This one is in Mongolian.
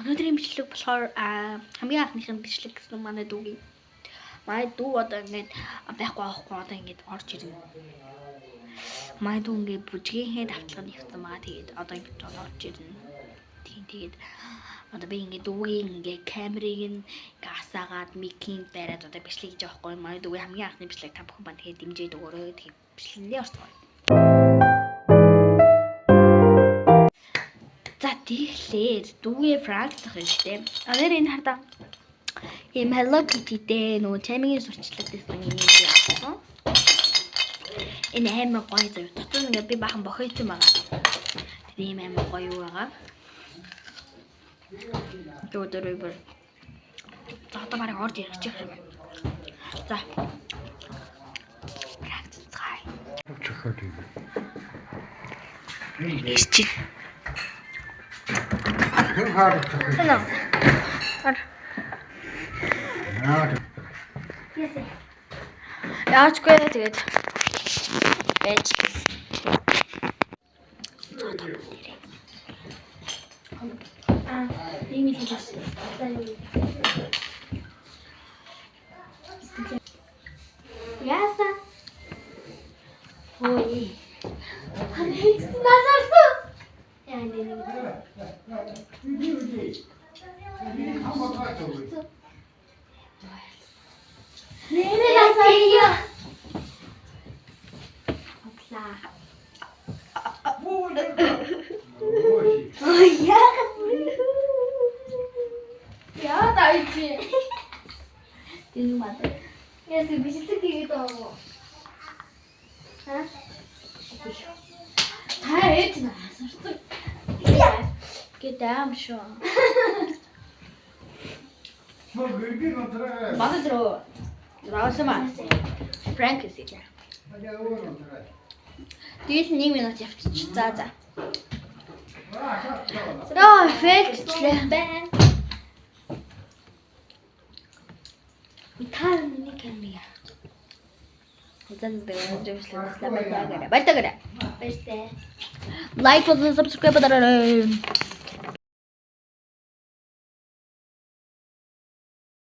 Өнөөдрийн бичлэг болохоор хамгийн анхныхын бичлэг гэсэн манай дүүгийн. Манай дүү одоо ингээд байхгүй аахгүй одоо ингээд орж ирнэ. Манай дүү ингээд бүжгийнхээ давталганд явсан байгаа. Тэгээд одоо ингээд орж ирнэ. Тэгээд одоо би ингээд дүүгийн ингээд камерыг ингээд асаагаад микинг бариад одоо бичлэг хийж байгаа байхгүй. Манай дүүгийн хамгийн анхны бичлэг та бүхэн байна. Тэгээд дэмжиж өгөөрэй. Тэгээд бичлэгэндээ орцгоё. Тэгэхээр дүүгээ фрагтах юм штэ. Одоо энэ хардаа ийм Hello Kitty-тэй нөгөө чамигийн сурчлаад байсан юм яасан. Энэ амар гоё зав. Дотор ингээ би бахан бохойцсон байгаа. Тэр ийм амар гоё юу байгаа. Дөрөв бүр. За одоо барыг орж ирэх чих шиг. За. Фрагтцгаая. Чөхөд юм. Ичи. Hello. Яачгүй тэгээд байж. Ийм л хэлсэн. Яса. Ой. Ханийч насарсан. Яа нэг. Нэрээ насарсан. Опла. Ой яа. Яа дайчи. Тин мат. Яс бичлэг хийгээд байгаа. Ха? Хайт насарсан. Гэдэм шүү. Багдроо. Раасама. Пранк хийх. Дээс 1 минут явчих. За. Оо, фэлчлээ. Итан нэг юм яа. Удан дээр баяртай. Лайк болон subscribe дараарай.